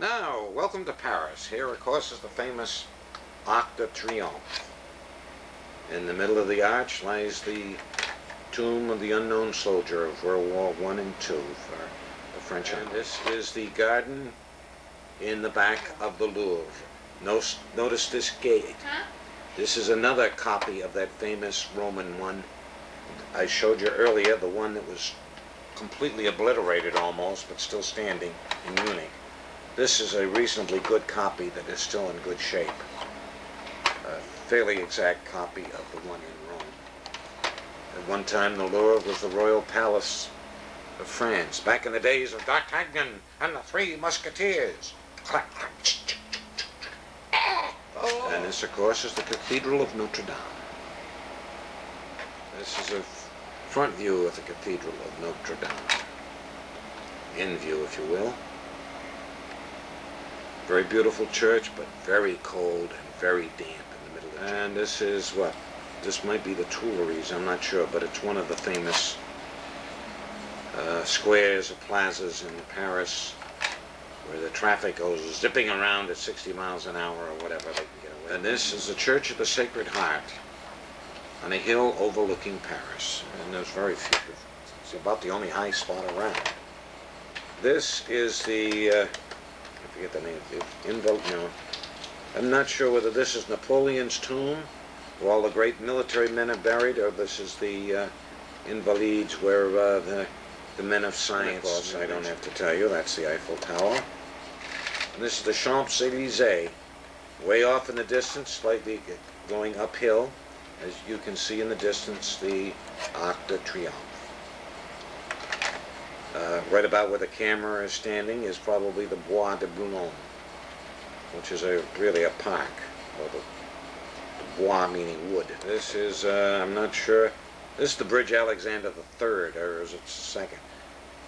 Now, welcome to Paris. Here, of course, is the famous Arc de Triomphe. In the middle of the arch lies the tomb of the unknown soldier of World War I and II for the French Army. And this is the garden in the back of the Louvre. Notice this gate. This is another copy of that famous Roman one I showed you earlier, the one that was completely obliterated almost, but still standing in Munich. This is a reasonably good copy that is still in good shape. A fairly exact copy of the one in Rome. At one time, the Louvre was the royal palace of France, back in the days of D'Artagnan and the Three Musketeers. Clack, clack, And this, of course, is the Cathedral of Notre Dame. This is a front view of the Cathedral of Notre Dame. In view, if you will. Very beautiful church, but very cold and very damp in the middle of the church. And this is what? This might be the Tuileries, I'm not sure, but it's one of the famous squares or plazas in Paris where the traffic goes zipping around at 60 miles an hour or whatever they can get away. And this is the Church of the Sacred Heart on a hill overlooking Paris. And there's very few. It's about the only high spot around. This is the, I forget the name, no. I'm not sure whether this is Napoleon's tomb, where all the great military men are buried, or this is the Invalides, where the men of science. Of course, I don't have to tell you, that's the Eiffel Tower. And this is the Champs-Élysées, way off in the distance, slightly going uphill. As you can see in the distance, the Arc de Triomphe. Right about where the camera is standing is probably the Bois de Boulogne, which is really a park, or the bois meaning wood. This is, I'm not sure, this is the Bridge Alexander III, or is it second?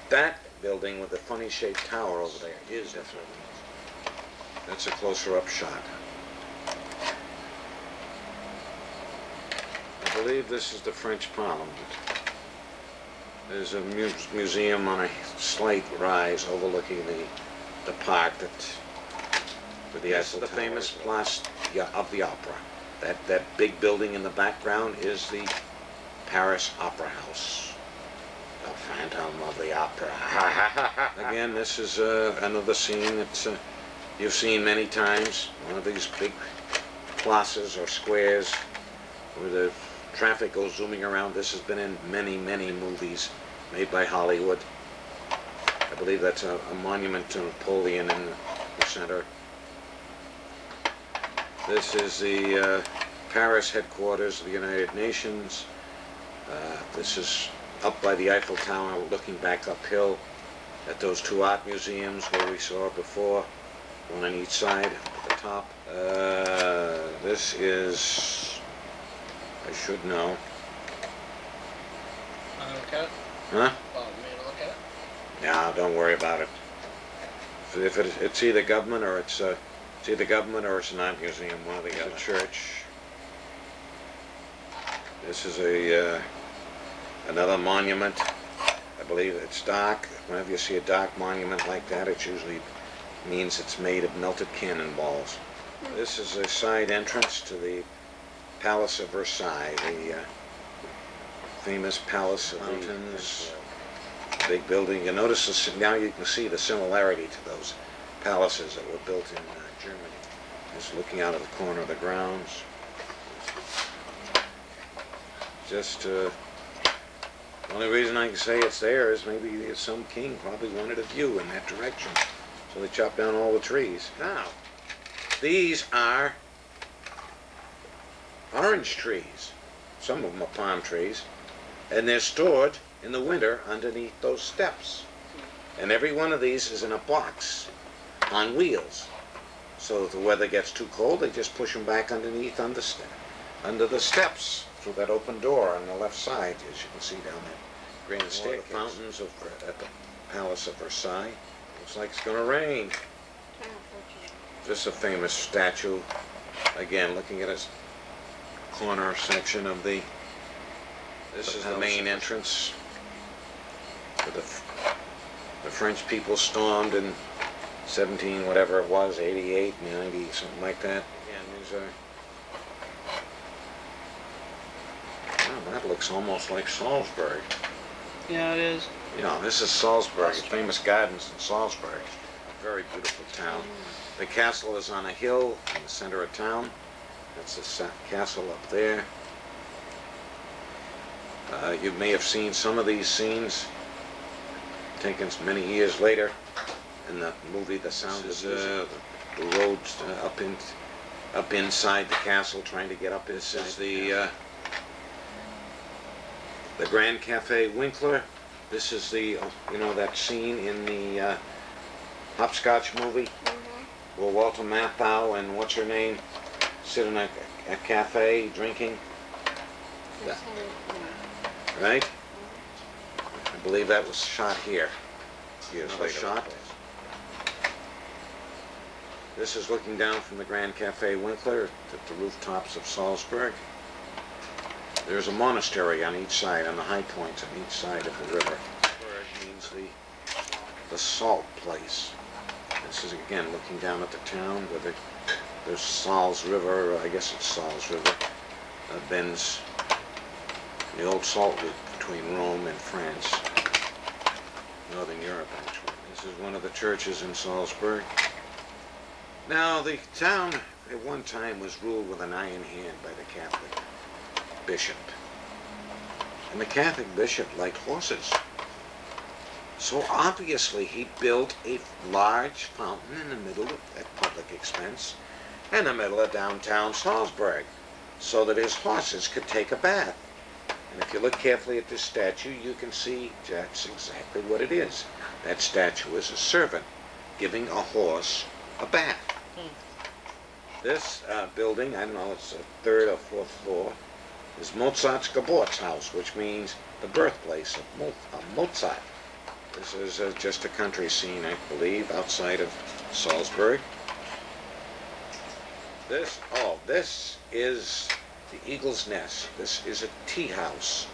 That building with the funny shaped tower over there is definitely. That's a closer up shot. I believe this is the French Parliament. There's a museum on a slight rise overlooking the park where the Eiffel Tower. The famous Place of the Opera. That big building in the background is the Paris Opera House. The Phantom of the Opera. Again, this is another scene that you've seen many times. One of these big plazas or squares where the traffic goes zooming around. This has been in many, many movies made by Hollywood. I believe that's a monument to Napoleon in the center. This is the Paris headquarters of the United Nations. This is up by the Eiffel Tower, looking back uphill at those two art museums where we saw before, one on each side at the top. This is, I should know. Want to look at it? Huh? Oh, you mean to look at it? Yeah, don't worry about it. If it's either government or it's either government or it's an art museum, one or the other. Church. This is another monument. I believe it's dark. Whenever you see a dark monument like that, it usually means it's made of melted cannonballs. This is a side entrance to the Palace of Versailles, the famous Palace of Mountains, big building. You notice now you can see the similarity to those palaces that were built in Germany. Just looking out of the corner of the grounds. Just the only reason I can say it's there is maybe some king probably wanted a view in that direction, so they chopped down all the trees. Now, these are orange trees. Some of them are palm trees, and they're stored in the winter underneath those steps. And every one of these is in a box on wheels. So if the weather gets too cold, they just push them back underneath under the steps through that open door on the left side, as you can see down that grand staircase. The fountains at the Palace of Versailles. Looks like it's going to rain. This is a famous statue. Again, looking at its corner section of the. This is the main entrance. Where the French people stormed in 17, whatever it was, 88, 90, something like that. Again, these are... Oh, that looks almost like Salzburg. Yeah, it is. You know, this is Salzburg, famous gardens in Salzburg. A very beautiful town. The castle is on a hill in the center of town. That's the castle up there. You may have seen some of these scenes taken many years later in the movie The Sound of Music. The roads up inside the castle, trying to get up inside. This is the Grand Cafe Winkler. This is the, you know, that scene in the Hopscotch movie where Walter Matthau and what's her name sit in a cafe drinking. Right? I believe that was shot here. Years later. Shot. This is looking down from the Grand Cafe Winkler at the rooftops of Salzburg. There's a monastery on each side, on the high points on each side of the river. It means the salt place. This is again looking down at the town where there's Salz River, I guess it's Salz River, bends the old salt route between Rome and France, Northern Europe actually. This is one of the churches in Salzburg. Now the town at one time was ruled with an iron hand by the Catholic bishop. And the Catholic bishop liked horses. So obviously he built a large fountain in the middle of, at public expense, in the middle of downtown Salzburg, so that his horses could take a bath. And if you look carefully at this statue, you can see that's exactly what it is. That statue is a servant giving a horse a bath. This building, I don't know, it's a third or fourth floor, is Mozart's Geburtshaus, which means the birthplace of Mozart. This is just a country scene, I believe, outside of Salzburg. This is the Eagle's Nest. This is a tea house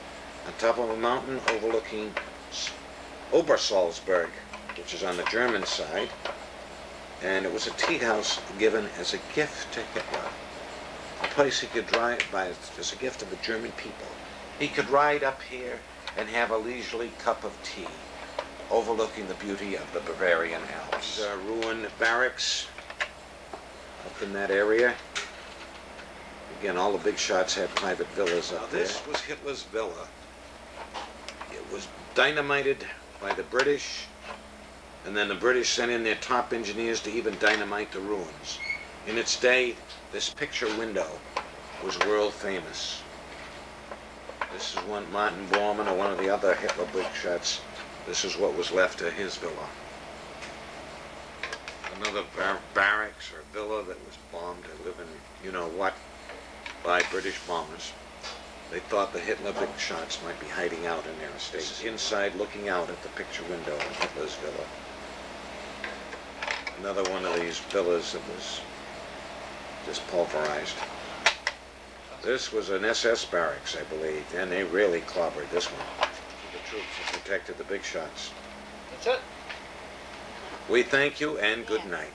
on top of a mountain overlooking Obersalzberg, which is on the German side. And it was a tea house given as a gift to Hitler. A place he could drive by as a gift of the German people. He could ride up here and have a leisurely cup of tea, overlooking the beauty of the Bavarian Alps. Ruined barracks up in that area. Again, all the big shots had private villas up there. This was Hitler's villa. It was dynamited by the British, and then the British sent in their top engineers to even dynamite the ruins. In its day, this picture window was world famous. This is one Martin Bormann or one of the other Hitler big shots. This is what was left of his villa. Another barracks or villa that was bombed to live in, you know what, by British bombers. They thought the Hitler big shots might be hiding out in their estates. Inside looking out at the picture window of Hitler's villa. Another one of these villas that was just pulverized. This was an SS barracks, I believe, and they really clobbered this one. The troops that protected the big shots. That's it. We thank you and good night.